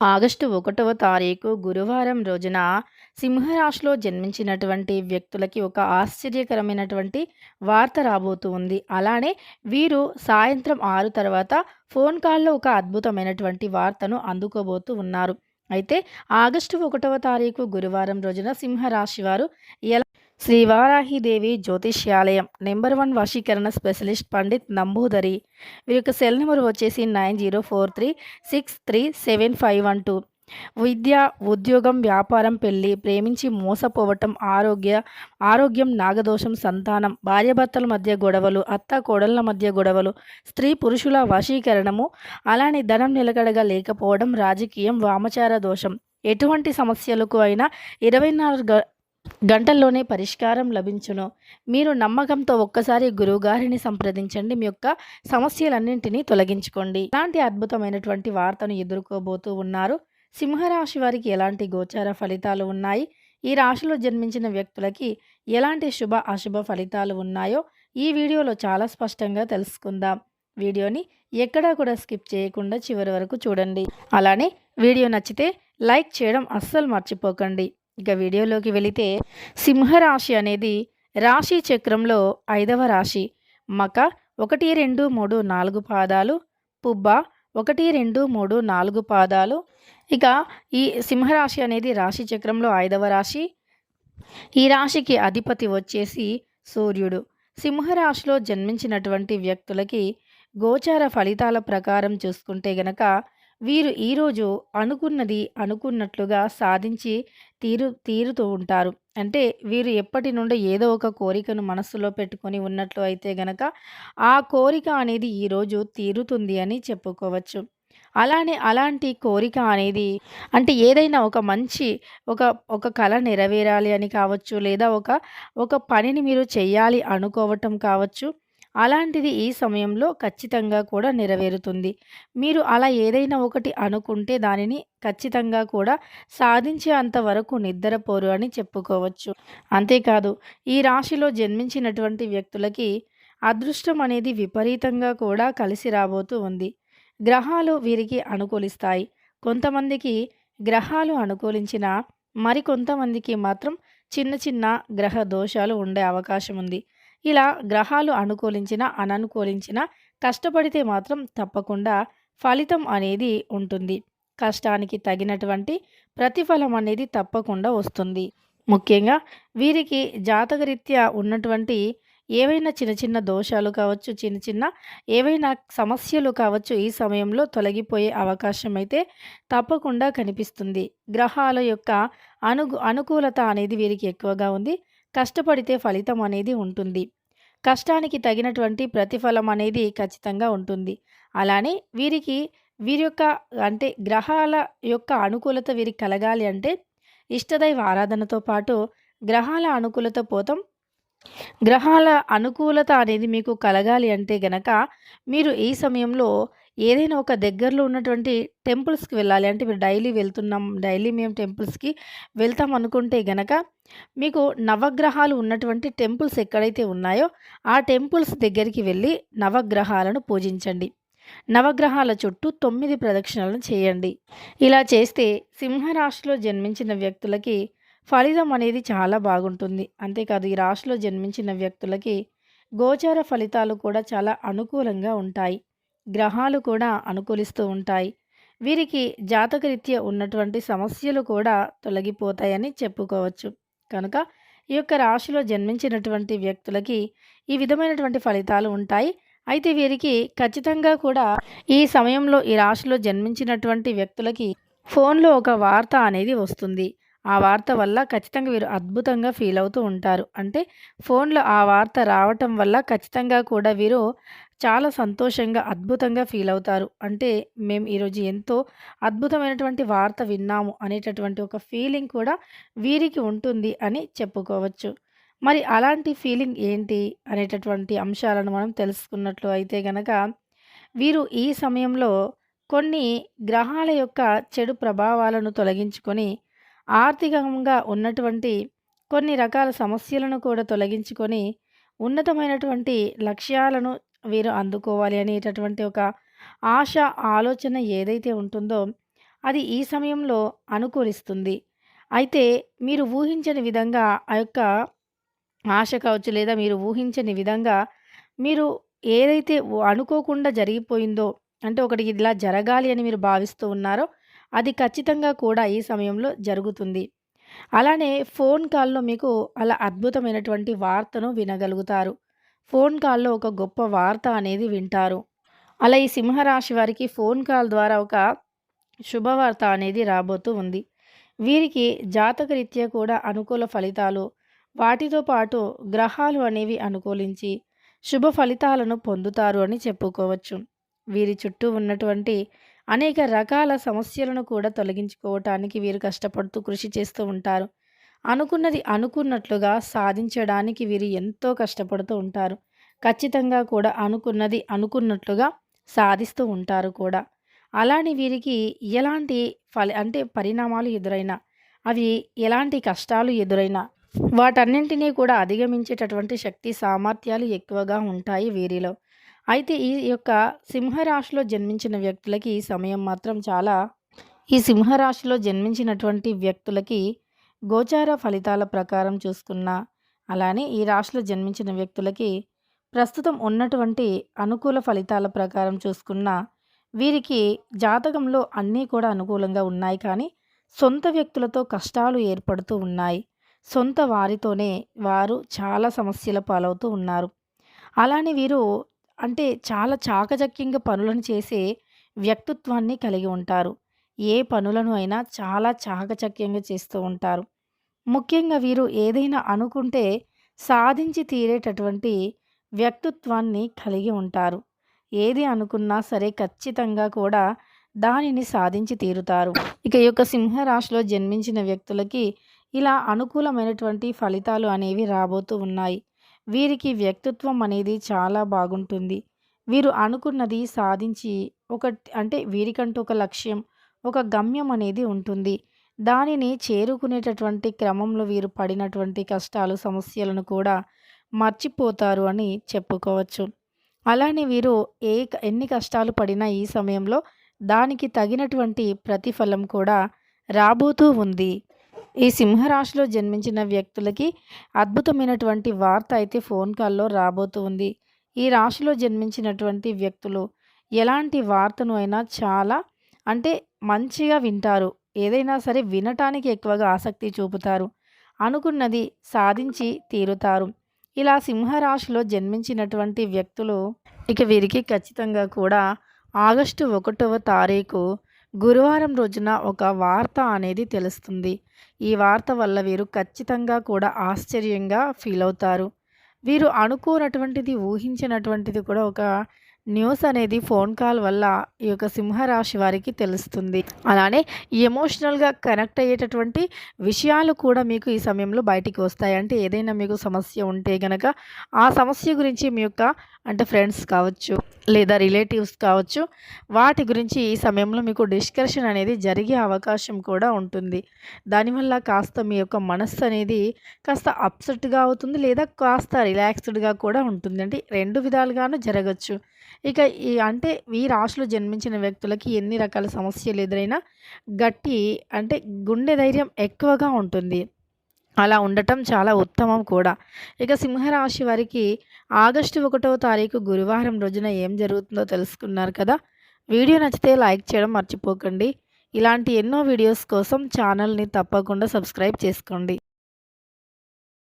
August 1వ తారీఖు గురువారం రోజున సింహరాశిలో జన్మించినటువంటి వ్యక్తులకి ఒక ఆశ్చర్యకరమైనటువంటి వార్త రాబోతూ ఉంది. అలానే వీరు సాయంత్రం 6 తర్వాత ఫోన్ కాల్‌లో ఒక అద్భుతమైనటువంటి వార్తను అందుకోబోతూ ఉన్నారు. అయితే ఆగస్టు 1వ తారీఖు గురువారం రోజున సింహరాశి వారు ఎలా శ్రీ వారాహిదేవి జ్యోతిష్యాలయం నంబర్ 1 వశీకరణ స్పెషలిస్ట్ పండిత్ నంబూదరి. వీరి యొక్క సెల్ నెంబర్ వచ్చేసి 9043637512. విద్య, ఉద్యోగం, వ్యాపారం, పెళ్లి, ప్రేమించి మోసపోవటం, ఆరోగ్యం, నాగదోషం, సంతానం, భార్యాభర్తల మధ్య గొడవలు, అత్త కోడళ్ళ మధ్య గొడవలు, స్త్రీ పురుషుల వశీకరణము, అలానే ధనం నిలకడగా లేకపోవడం, రాజకీయం, వామచార దోషం, ఎటువంటి సమస్యలకు అయినా 24 గంటల్లోనే పరిష్కారం లభించును. మీరు నమ్మకంతో ఒక్కసారి గురువుగారిని సంప్రదించండి. మీ యొక్క సమస్యలన్నింటినీ తొలగించుకోండి. ఇలాంటి అద్భుతమైనటువంటి వార్తను ఎదుర్కోబోతూ ఉన్నారు. సింహరాశి వారికి ఎలాంటి గోచార ఫలితాలు ఉన్నాయి, ఈ రాశిలో జన్మించిన వ్యక్తులకి ఎలాంటి శుభ అశుభ ఫలితాలు ఉన్నాయో ఈ వీడియోలో చాలా స్పష్టంగా తెలుసుకుందాం. వీడియోని ఎక్కడా కూడా స్కిప్ చేయకుండా చివరి వరకు చూడండి. అలానే వీడియో నచ్చితే లైక్ చేయడం అస్సలు మర్చిపోకండి. ఇక వీడియోలోకి వెళితే, సింహరాశి అనేది రాశి చక్రంలో 5వ రాశి. మక 1, 2, 3, 4 పాదాలు, పుబ్బ 1, 2, 3, 4 పాదాలు. ఇక ఈ సింహరాశి అనేది రాశి చక్రంలో 5వ రాశి. ఈ రాశికి అధిపతి వచ్చేసి సూర్యుడు. సింహరాశిలో జన్మించినటువంటి వ్యక్తులకి గోచార ఫలితాల ప్రకారం చూసుకుంటే గనక వీరు ఈరోజు అనుకున్నది అనుకున్నట్లుగా సాధించి తీరుతూ ఉంటారు. అంటే వీరు ఎప్పటి నుండో ఏదో ఒక కోరికను మనస్సులో పెట్టుకొని ఉన్నట్లు అయితే గనక ఆ కోరిక అనేది ఈరోజు తీరుతుంది అని చెప్పుకోవచ్చు. అలానే అలాంటి కోరిక అనేది అంటే ఏదైనా ఒక మంచి ఒక ఒక కల నెరవేరాలి అని కావచ్చు, లేదా ఒక పనిని మీరు చెయ్యాలి అనుకోవటం కావచ్చు. అలాంటిది ఈ సమయంలో ఖచ్చితంగా కూడా నెరవేరుతుంది. మీరు అలా ఏదైనా ఒకటి అనుకుంటే దానిని ఖచ్చితంగా కూడా సాధించే అంతవరకు నిద్రపోరు అని చెప్పుకోవచ్చు. అంతేకాదు, ఈ రాశిలో జన్మించినటువంటి వ్యక్తులకి అదృష్టం అనేది విపరీతంగా కూడా కలిసి రాబోతూ ఉంది. గ్రహాలు వీరికి అనుకూలిస్తాయి. కొంతమందికి గ్రహాలు అనుకూలించినా మరికొంతమందికి మాత్రం చిన్న చిన్న గ్రహ దోషాలు ఉండే అవకాశం ఉంది. ఇలా గ్రహాలు అనుకూలించినా అననుకూలించినా కష్టపడితే మాత్రం తప్పకుండా ఫలితం అనేది ఉంటుంది. కష్టానికి తగినటువంటి ప్రతిఫలం అనేది తప్పకుండా వస్తుంది. ముఖ్యంగా వీరికి జాతకరీత్యా ఉన్నటువంటి ఏవైనా చిన్న చిన్న దోషాలు కావచ్చు, చిన్న చిన్న ఏవైనా సమస్యలు కావచ్చు, ఈ సమయంలో తొలగిపోయే అవకాశం అయితే తప్పకుండా కనిపిస్తుంది. గ్రహాల యొక్క అనుకూలత అనేది వీరికి ఎక్కువగా ఉంది. కష్టపడితే ఫలితం అనేది ఉంటుంది. కష్టానికి తగినటువంటి ప్రతిఫలం అనేది ఖచ్చితంగా ఉంటుంది. అలానే వీరి యొక్క అంటే గ్రహాల యొక్క అనుకూలత వీరికి కలగాలి అంటే ఇష్టదైవ ఆరాధనతో పాటు గ్రహాల అనుకూలత పోతం గ్రహాల అనుకూలత అనేది మీకు కలగాలి అంటే గనక మీరు ఈ సమయంలో ఏదైనా ఒక దగ్గరలో ఉన్నటువంటి టెంపుల్స్‌కి వెళ్ళాలి. అంటే మీరు డైలీ మేము టెంపుల్స్‌కి వెళ్తాం అనుకుంటే గనక మీకు నవగ్రహాలు ఉన్నటువంటి టెంపుల్స్ ఎక్కడైతే ఉన్నాయో ఆ టెంపుల్స్ దగ్గరికి వెళ్ళి నవగ్రహాలను పూజించండి. నవగ్రహాల చుట్టూ 9 ప్రదక్షిణలను చేయండి. ఇలా చేస్తే సింహరాశిలో జన్మించిన వ్యక్తులకి ఫలితం అనేది చాలా బాగుంటుంది. అంతేకాదు, ఈ రాశిలో జన్మించిన వ్యక్తులకి గోచార ఫలితాలు కూడా చాలా అనుకూలంగా ఉంటాయి. గ్రహాలు కూడా అనుకూలిస్తూ ఉంటాయి. వీరికి జాతకరీత్యా ఉన్నటువంటి సమస్యలు కూడా తొలగిపోతాయని చెప్పుకోవచ్చు. కనుక ఈ యొక్క రాశిలో జన్మించినటువంటి వ్యక్తులకి ఈ విధమైనటువంటి ఫలితాలు ఉంటాయి. అయితే వీరికి ఖచ్చితంగా కూడా ఈ సమయంలో ఈ రాశిలో జన్మించినటువంటి వ్యక్తులకి ఫోన్‌లో ఒక వార్త అనేది వస్తుంది. ఆ వార్త వల్ల ఖచ్చితంగా వీరు అద్భుతంగా ఫీల్ అవుతూ ఉంటారు. అంటే ఫోన్‌లో ఆ వార్త రావటం వల్ల ఖచ్చితంగా కూడా వీరు చాలా సంతోషంగా, అద్భుతంగా ఫీల్ అవుతారు. అంటే మేము ఈరోజు ఎంతో అద్భుతమైనటువంటి వార్త విన్నాము అనేటటువంటి ఒక ఫీలింగ్ కూడా వీరికి ఉంటుంది అని చెప్పుకోవచ్చు. మరి అలాంటి ఫీలింగ్ ఏంటి అనేటటువంటి అంశాలను మనం తెలుసుకున్నట్లు అయితే గనక వీరు ఈ సమయంలో కొన్ని గ్రహాల యొక్క చెడు ప్రభావాలను తొలగించుకొని ఆర్థికంగా ఉన్నటువంటి కొన్ని రకాల సమస్యలను కూడా తొలగించుకొని ఉన్నతమైనటువంటి లక్ష్యాలను వీరు అందుకోవాలి అనేటటువంటి ఒక ఆశ, ఆలోచన ఏదైతే ఉంటుందో అది ఈ సమయంలో అనుకూలిస్తుంది. అయితే మీరు ఊహించని విధంగా ఆ యొక్క ఆశ కావచ్చు, లేదా మీరు ఊహించని విధంగా మీరు ఏదైతే అనుకోకుండా జరిగిపోయిందో, అంటే ఒకటి ఇలా జరగాలి అని మీరు భావిస్తూ ఉన్నారో, అది ఖచ్చితంగా కూడా ఈ సమయంలో జరుగుతుంది. అలానే ఫోన్ కాల్‌లో మీకు అలా అద్భుతమైనటువంటి వార్తను వినగలుగుతారు. ఫోన్ కాల్‌లో ఒక గొప్ప వార్త అనేది వింటారు. అలా ఈ సింహరాశి వారికి ఫోన్ కాల్ ద్వారా ఒక శుభవార్త అనేది రాబోతూ ఉంది. వీరికి జాతకరీత్యా కూడా అనుకూల ఫలితాలు, వాటితో పాటు గ్రహాలు అనేవి అనుకూలించి శుభ ఫలితాలను పొందుతారు అని చెప్పుకోవచ్చు. వీరి చుట్టూ ఉన్నటువంటి అనేక రకాల సమస్యలను కూడా తొలగించుకోవటానికి వీరు కష్టపడుతూ కృషి చేస్తూ ఉంటారు. అనుకున్నది అనుకున్నట్లుగా సాధించడానికి వీరు ఎంతో కష్టపడుతూ ఉంటారు. ఖచ్చితంగా కూడా అనుకున్నది అనుకున్నట్లుగా సాధిస్తూ ఉంటారు కూడా. అలానే వీరికి ఎలాంటి అంటే పరిణామాలు ఎదురైనా, అవి ఎలాంటి కష్టాలు ఎదురైనా వాటన్నింటినీ కూడా అధిగమించేటటువంటి శక్తి సామర్థ్యాలు ఎక్కువగా ఉంటాయి వీరిలో. అయితే ఈ యొక్క సింహరాశిలో జన్మించిన వ్యక్తులకి ఈ సమయం మాత్రం ఈ సింహరాశిలో జన్మించినటువంటి వ్యక్తులకి గోచార ఫలితాల ప్రకారం చూసుకున్నా, అలానే ఈ రాశిలో జన్మించిన వ్యక్తులకి ప్రస్తుతం ఉన్నటువంటి అనుకూల ఫలితాల ప్రకారం చూసుకున్నా, వీరికి జాతకంలో అన్నీ కూడా అనుకూలంగా ఉన్నాయి. కానీ సొంత వ్యక్తులతో కష్టాలు ఏర్పడుతూ ఉన్నాయి. సొంత వారితోనే వారు చాలా సమస్యల పాలవుతూ ఉన్నారు. అలానే వీరు అంటే చాలా చాకచక్యంగా పనులను చేసే వ్యక్తిత్వాన్ని కలిగి ఉంటారు. ఏ పనులను అయినా చాలా చాకచక్యంగా చేస్తూ ఉంటారు. ముఖ్యంగా వీరు ఏదైనా అనుకుంటే సాధించి తీరేటటువంటి వ్యక్తిత్వాన్ని కలిగి ఉంటారు. ఏది అనుకున్నా సరే ఖచ్చితంగా కూడా దానిని సాధించి తీరుతారు. ఇక ఈ యొక్క సింహరాశిలో జన్మించిన వ్యక్తులకి ఇలా అనుకూలమైనటువంటి ఫలితాలు అనేవి రాబోతూ ఉన్నాయి. వీరికి వ్యక్తిత్వం అనేది చాలా బాగుంటుంది. వీరు అనుకున్నది సాధించి అంటే వీరికంటూ ఒక లక్ష్యం, ఒక గమ్యం అనేది ఉంటుంది. దానిని చేరుకునేటటువంటి క్రమంలో వీరు పడినటువంటి కష్టాలు, సమస్యలను కూడా మర్చిపోతారు అని చెప్పుకోవచ్చు. అలానే వీరు ఎన్ని కష్టాలు పడినా ఈ సమయంలో దానికి తగినటువంటి ప్రతిఫలం కూడా రాబోతూ ఉంది. ఈ సింహరాశిలో జన్మించిన వ్యక్తులకి అద్భుతమైనటువంటి వార్త అయితే ఫోన్ కాల్‌లో రాబోతూ ఉంది. ఈ రాశిలో జన్మించినటువంటి వ్యక్తులు ఎలాంటి వార్తను అయినా చాలా అంటే మంచిగా వింటారు. ఏదైనా సరే వినటానికి ఎక్కువగా ఆసక్తి చూపుతారు. అనుకున్నది సాధించి తీరుతారు. ఇలా సింహరాశిలో జన్మించినటువంటి వ్యక్తులు ఇక వీరికి ఖచ్చితంగా కూడా ఆగస్టు 1వ తారీఖు గురువారం రోజున ఒక వార్త అనేది తెలుస్తుంది. ఈ వార్త వల్ల వీరు ఖచ్చితంగా కూడా ఆశ్చర్యంగా ఫీల్ అవుతారు. వీరు అనుకోనటువంటిది, ఊహించినటువంటిది కూడా ఒక న్యూస్ అనేది ఫోన్ కాల్ వల్ల ఈ యొక్క సింహరాశి వారికి తెలుస్తుంది. అలానే ఎమోషనల్‌గా కనెక్ట్ అయ్యేటటువంటి విషయాలు కూడా మీకు ఈ సమయంలో బయటికి వస్తాయి. అంటే ఏదైనా మీకు సమస్య ఉంటే గనక ఆ సమస్య గురించి మీ యొక్క అంటే ఫ్రెండ్స్ కావచ్చు, లేదా రిలేటివ్స్ కావచ్చు, వాటి గురించి ఈ సమయంలో మీకు డిస్కషన్ అనేది జరిగే అవకాశం కూడా ఉంటుంది. దానివల్ల కాస్త మీ యొక్క మనస్సు అనేది కాస్త అప్సెట్‌గా అవుతుంది, లేదా కాస్త రిలాక్స్‌డ్‌గా కూడా ఉంటుంది. అంటే 2 విధాలుగాను జరగొచ్చు. ఇక అంటే ఈ రాశిలో జన్మించిన వ్యక్తులకి ఎన్ని రకాల సమస్యలు ఎదురైనా గట్టి అంటే గుండె ధైర్యం ఎక్కువగా ఉంటుంది. అలా ఉండటం చాలా ఉత్తమం కూడా. ఇక సింహరాశి వారికి ఆగస్టు 1వ తారీఖు గురువారం రోజున ఏం జరుగుతుందో తెలుసుకున్నారు కదా! వీడియో నచ్చితే లైక్ చేయడం మర్చిపోకండి. ఇలాంటి ఎన్నో వీడియోస్ కోసం ఛానల్‌ని తప్పకుండా సబ్స్క్రైబ్ చేసుకోండి.